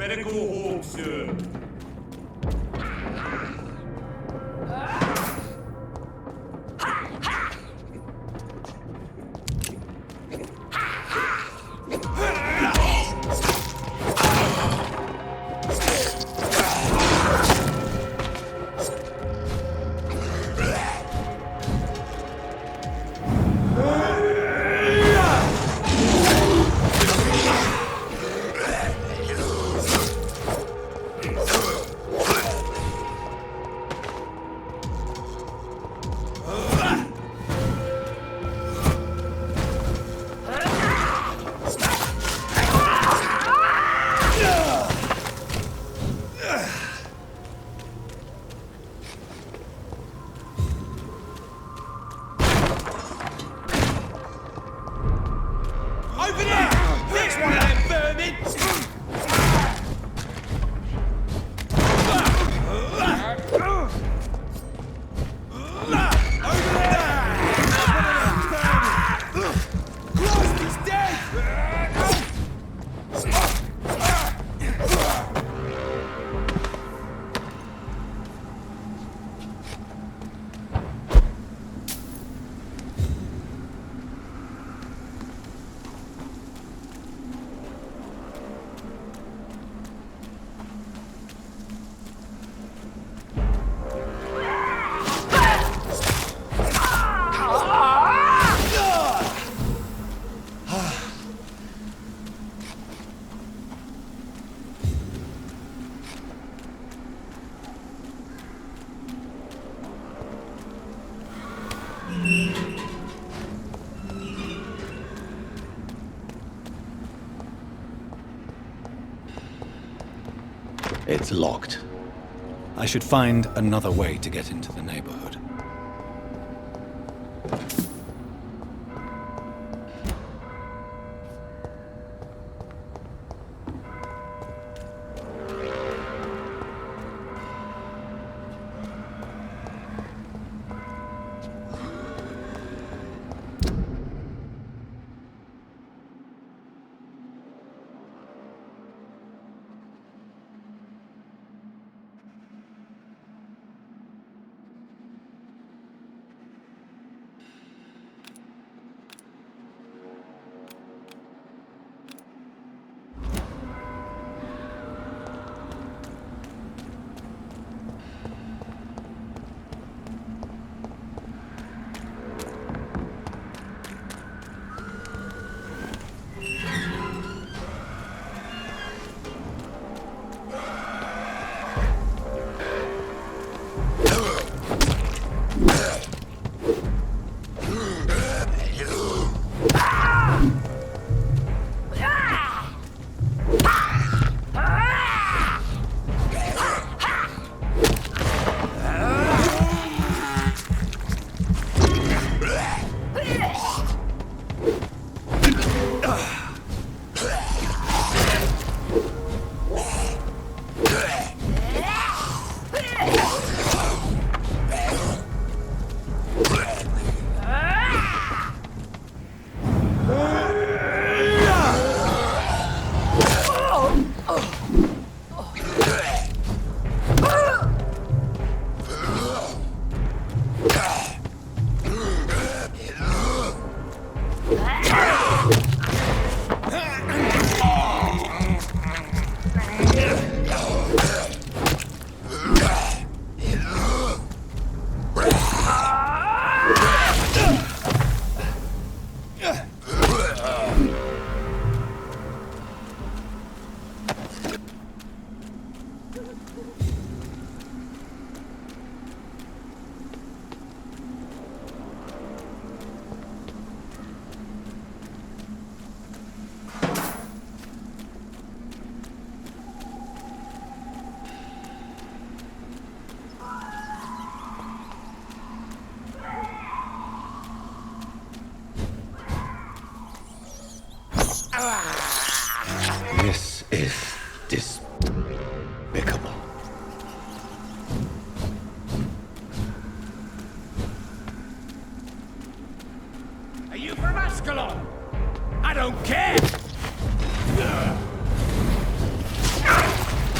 better go home, sir. It's locked. I should find another way to get into the neighborhood.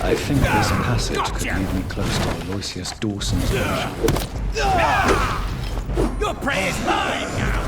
I think this passage could lead me close to Aloysius Dawson's version. Your prey is mine now!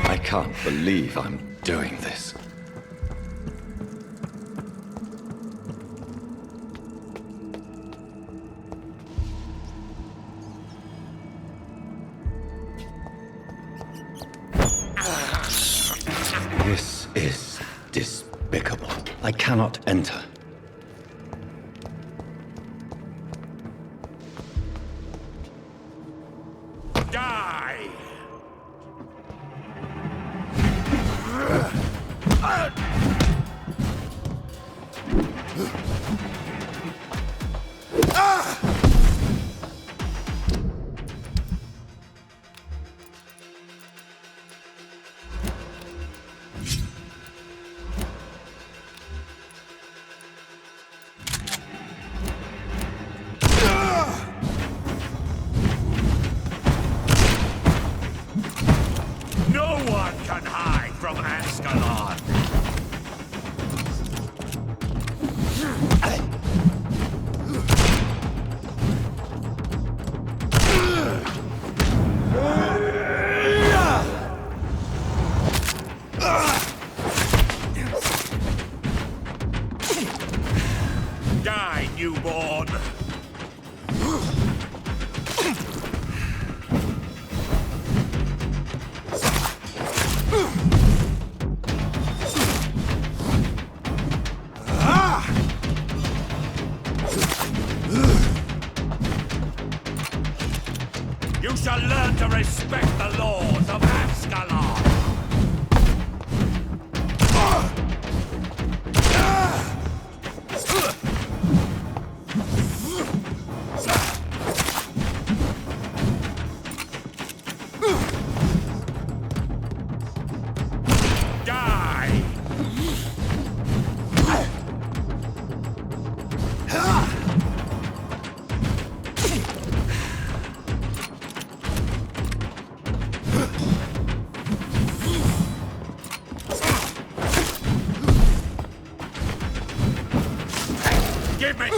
I can't believe I'm doing this. This is despicable. I cannot enter. Die! No one can hide from Ascalon! Die, newborn! You shall learn to respect the laws of Ascalon! Die! Give me!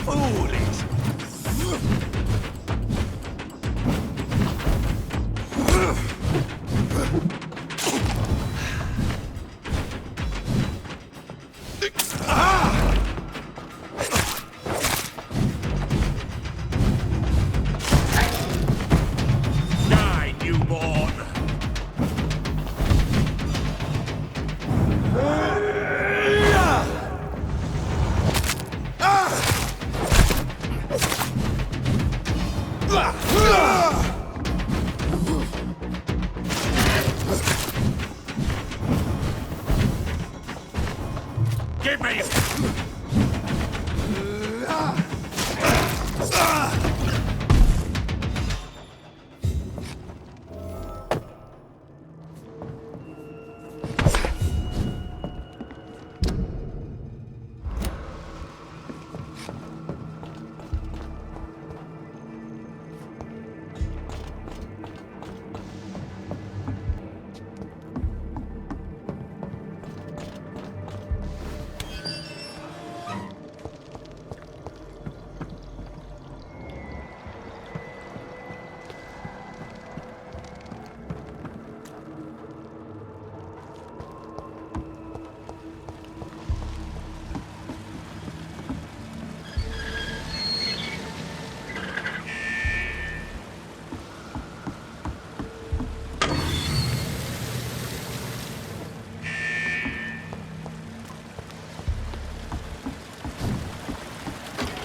Foolish! Die, newborn! Give me!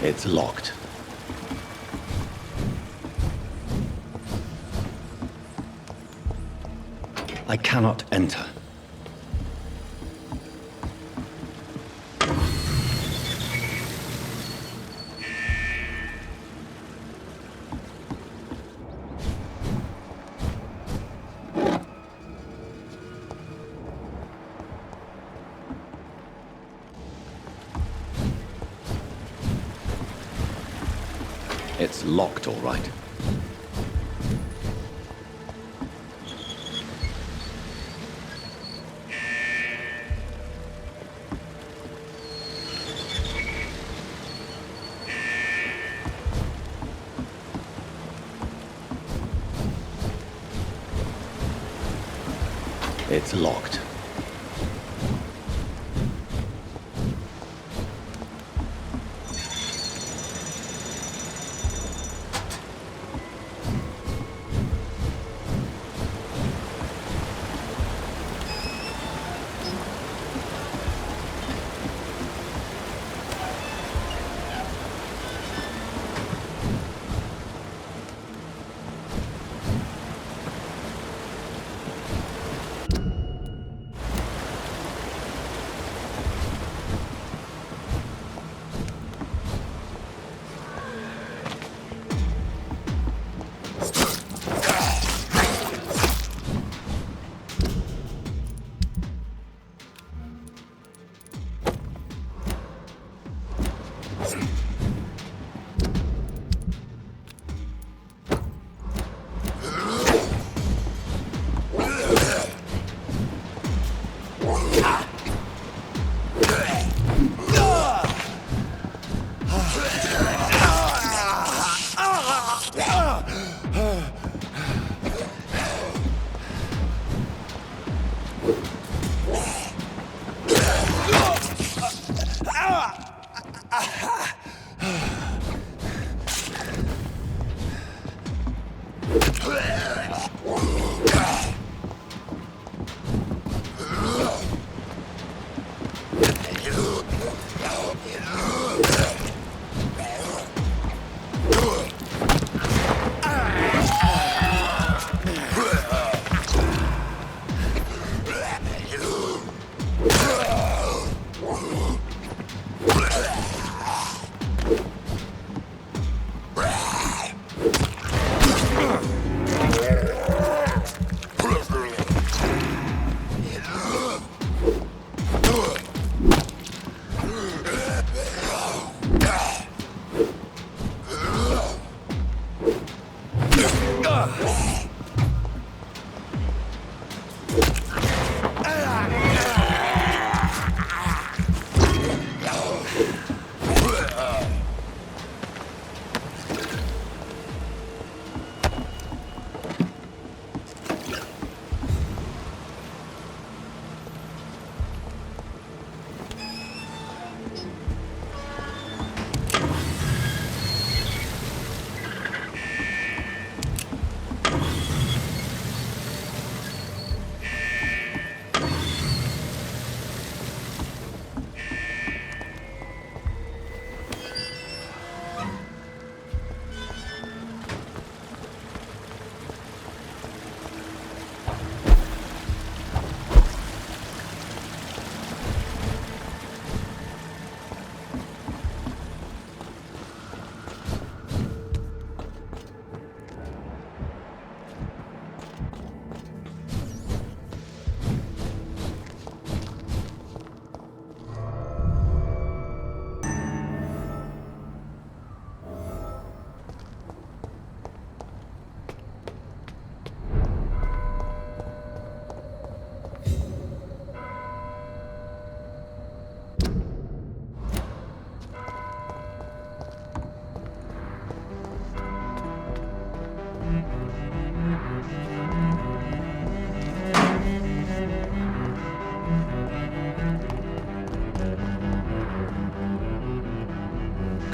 It's locked. I cannot enter. It's locked, all right. It's locked.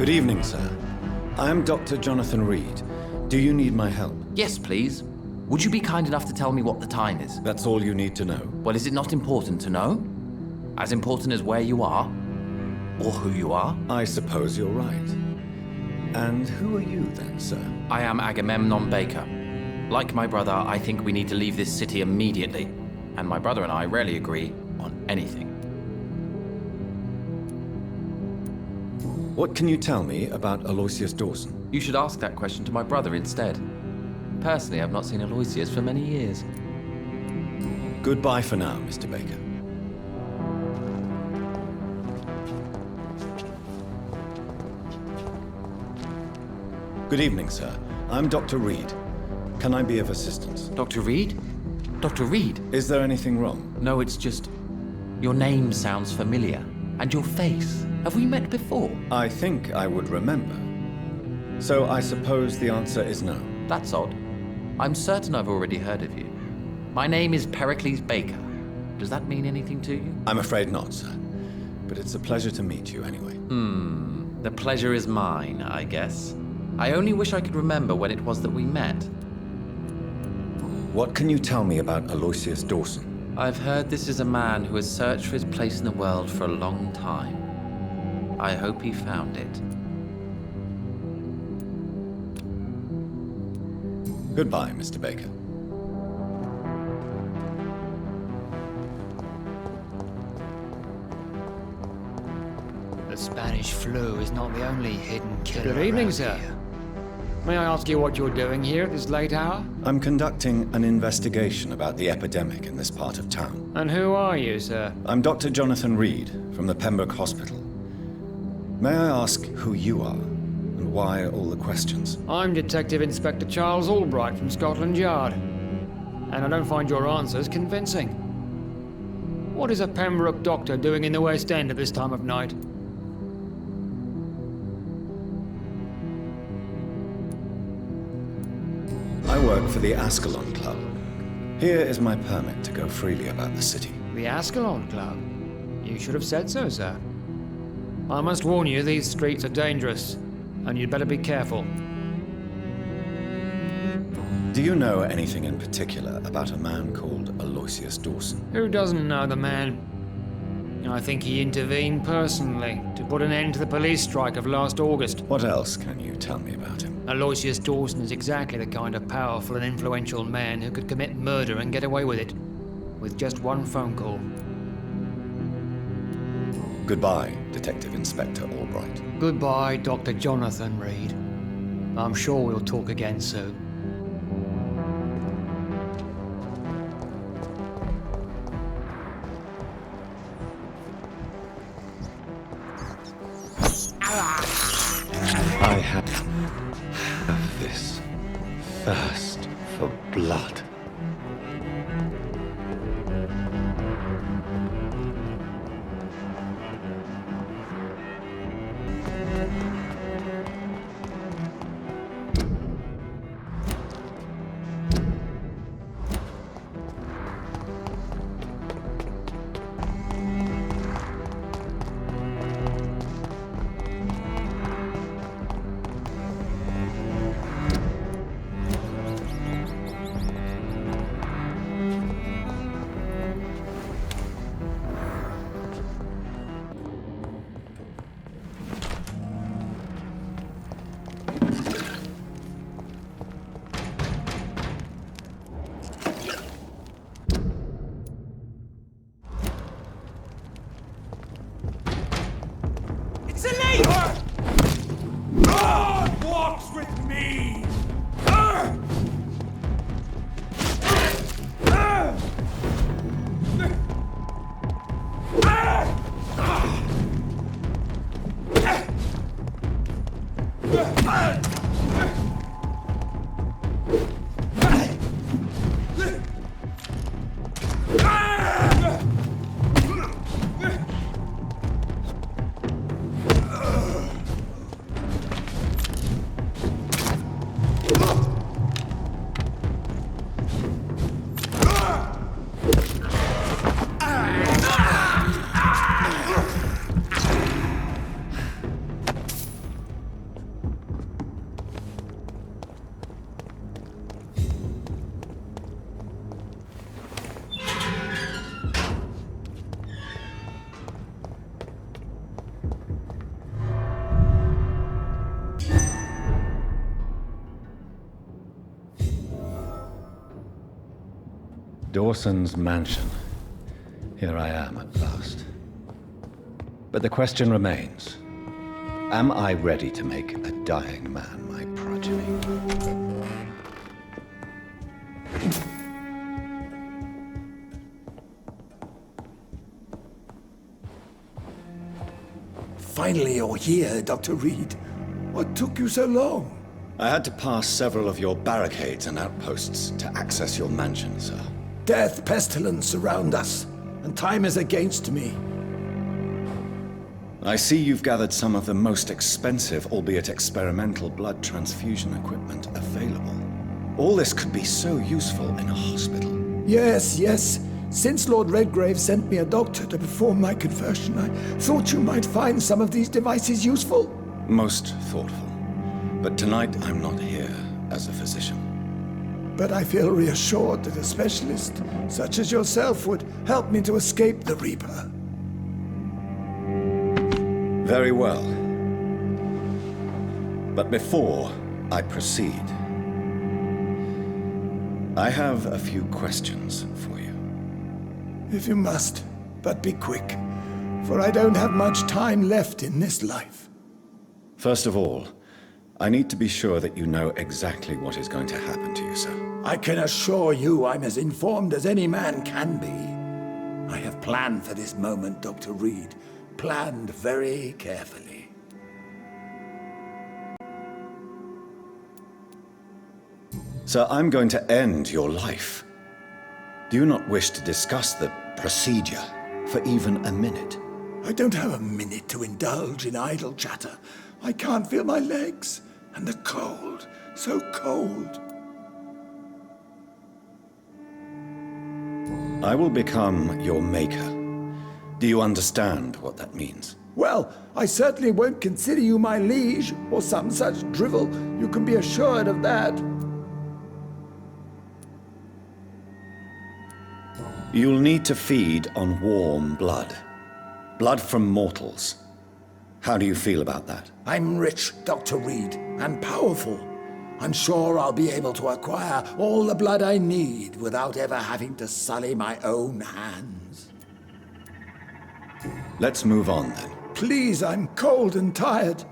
Good evening, sir. I'm Dr. Jonathan Reed. Do you need my help? Yes, please. Would you be kind enough to tell me what the time is? That's all you need to know. Well, is it not important to know? As important as where you are? Or who you are? I suppose you're right. And who are you then, sir? I am Agamemnon Baker. Like my brother, I think we need to leave this city immediately. And my brother and I rarely agree on anything. What can you tell me about Aloysius Dawson? You should ask that question to my brother instead. Personally, I've not seen Aloysius for many years. Goodbye for now, Mr. Baker. Good evening, sir. I'm Dr. Reed. Can I be of assistance? Dr. Reed? Dr. Reed? Is there anything wrong? No, it's just... Your name sounds familiar. And your face. Have we met before? I think I would remember. So I suppose the answer is no. That's odd. I'm certain I've already heard of you. My name is Pericles Baker. Does that mean anything to you? I'm afraid not, sir. But it's a pleasure to meet you anyway. The pleasure is mine, I guess. I only wish I could remember when it was that we met. What can you tell me about Aloysius Dawson? I've heard this is a man who has searched for his place in the world for a long time. I hope he found it. Goodbye, Mr. Baker. The Spanish flu is not the only hidden killer. Good evening, around sir. here. May I ask you what you're doing here at this late hour? I'm conducting an investigation about the epidemic in this part of town. And who are you, sir? I'm Dr. Jonathan Reed from the Pembroke Hospital. May I ask who you are and why all the questions? I'm Detective Inspector Charles Albright from Scotland Yard. And I don't find your answers convincing. What is a Pembroke doctor doing in the West End at this time of night? I work for the Ascalon Club. Here is my permit to go freely about the city. The Ascalon Club? You should have said so, sir. I must warn you, these streets are dangerous, and you'd better be careful. Do you know anything in particular about a man called Aloysius Dawson? Who doesn't know the man? I think he intervened personally to put an end to the police strike of last August. What else can you tell me about him? Aloysius Dawson is exactly the kind of powerful and influential man who could commit murder and get away with it, with just one phone call. Goodbye, Detective Inspector Albright. Goodbye, Dr. Jonathan Reed. I'm sure we'll talk again soon. I have this thirst for blood. Dawson's mansion. Here I am at last. But the question remains. Am I ready to make a dying man my progeny? Finally you're here, Dr. Reed. What took you so long? I had to pass several of your barricades and outposts to access your mansion, sir. Death, pestilence surround us, and time is against me. I see you've gathered some of the most expensive, albeit experimental, blood transfusion equipment available. All this could be so useful in a hospital. Yes, yes. Since Lord Redgrave sent me a doctor to perform my conversion, I thought you might find some of these devices useful. Most thoughtful. But tonight I'm not here as a physician. But I feel reassured that a specialist such as yourself would help me to escape the Reaper. Very well. But before I proceed, I have a few questions for you. If you must, but be quick, for I don't have much time left in this life. First of all, I need to be sure that you know exactly what is going to happen to you, sir. I can assure you I'm as informed as any man can be. I have planned for this moment, Dr. Reed. Planned very carefully. Sir, I'm going to end your life. Do you not wish to discuss the procedure for even a minute? I don't have a minute to indulge in idle chatter. I can't feel my legs, and the cold, so cold. I will become your maker. Do you understand what that means? Well, I certainly won't consider you my liege, or some such drivel. You can be assured of that. You'll need to feed on warm blood. Blood from mortals. How do you feel about that? I'm rich, Dr. Reed, and powerful. I'm sure I'll be able to acquire all the blood I need without ever having to sully my own hands. Let's move on then. Please, I'm cold and tired.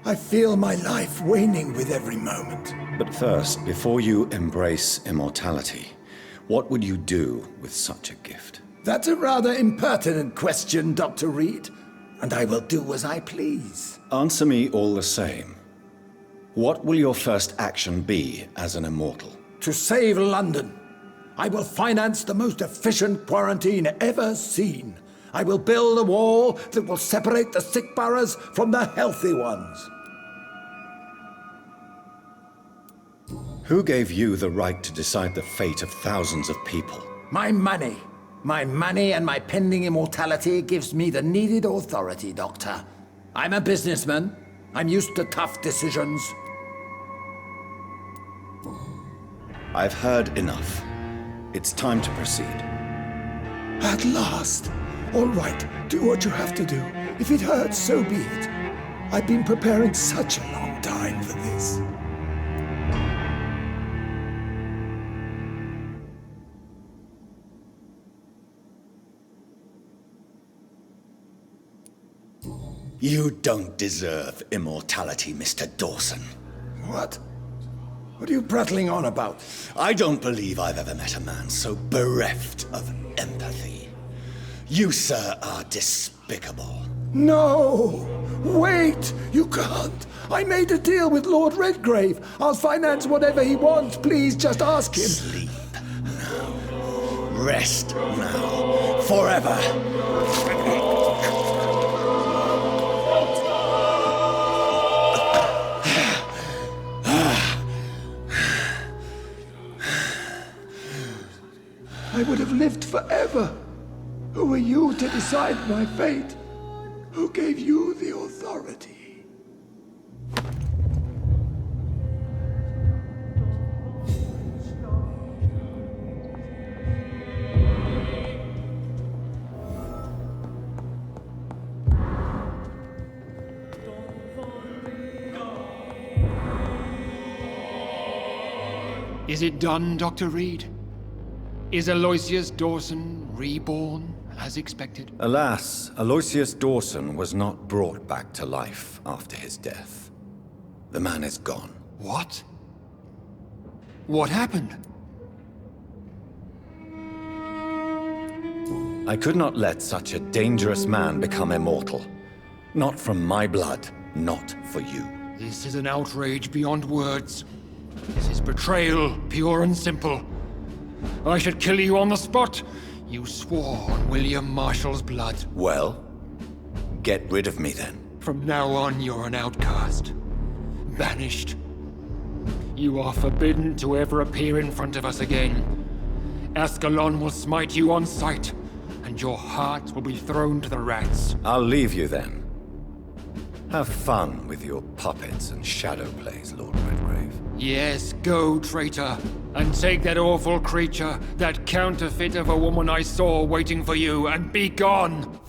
I feel my life waning with every moment. But first, before you embrace immortality, what would you do with such a gift? That's a rather impertinent question, Dr. Reed, and I will do as I please. Answer me all the same. What will your first action be as an immortal? To save London, I will finance the most efficient quarantine ever seen. I will build a wall that will separate the sick boroughs from the healthy ones. Who gave you the right to decide the fate of thousands of people? My money. My money and my pending immortality gives me the needed authority, Doctor. I'm a businessman. I'm used to tough decisions. I've heard enough. It's time to proceed. At last. All right, do what you have to do. If it hurts, so be it. I've been preparing such a long time for this. You don't deserve immortality, Mr. Dawson. What? What are you prattling on about? I don't believe I've ever met a man so bereft of empathy. You, sir, are despicable. No! Wait! You can't! I made a deal with Lord Redgrave. I'll finance whatever he wants. Please, just ask him. Sleep now. Rest now. Forever. I would have lived forever. Who are you to decide my fate? Who gave you the authority? Is it done, Dr. Reed? Is Aloysius Dawson reborn, as expected? Alas, Aloysius Dawson was not brought back to life after his death. The man is gone. What? What happened? I could not let such a dangerous man become immortal. Not from my blood, not for you. This is an outrage beyond words. This is betrayal, pure and simple. I should kill you on the spot. You swore on William Marshall's blood. Well, get rid of me then. From now on, you're an outcast. Banished. You are forbidden to ever appear in front of us again. Ascalon will smite you on sight, and your heart will be thrown to the rats. I'll leave you then. Have fun with your puppets and shadow plays, Lord Redgrave. Yes, go, traitor, and take that awful creature, that counterfeit of a woman I saw waiting for you, and be gone!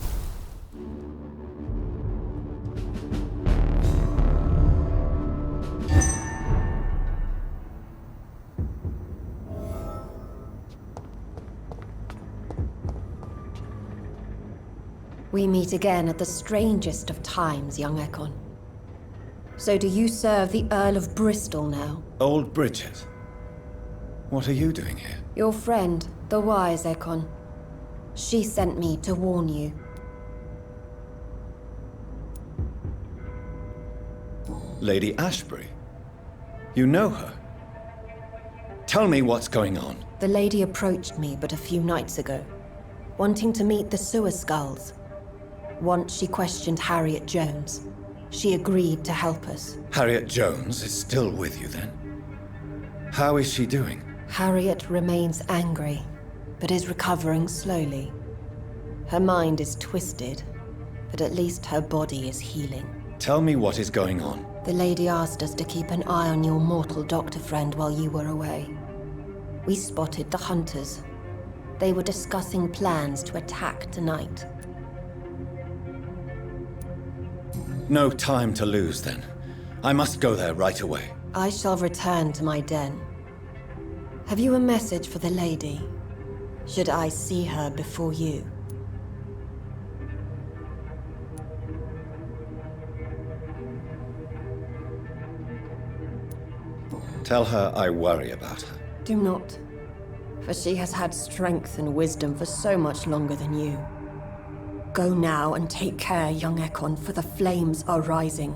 We meet again at the strangest of times, young Ekon. So do you serve the Earl of Bristol now? Old Bridget. What are you doing here? Your friend, the wise Ekon. She sent me to warn you. Lady Ashbury? You know her? Tell me what's going on. The lady approached me but a few nights ago, wanting to meet the Sewer Skulls. Once she questioned Harriet Jones. She agreed to help us. Harriet Jones is still with you then? How is she doing? Harriet remains angry, but is recovering slowly. Her mind is twisted, but at least her body is healing. Tell me what is going on. The lady asked us to keep an eye on your mortal doctor friend while you were away. We spotted the hunters. They were discussing plans to attack tonight. No time to lose, then. I must go there right away. I shall return to my den. Have you a message for the lady? Should I see her before you? Tell her I worry about her. Do not, for she has had strength and wisdom for so much longer than you. Go now and take care, young Ekon, for the flames are rising.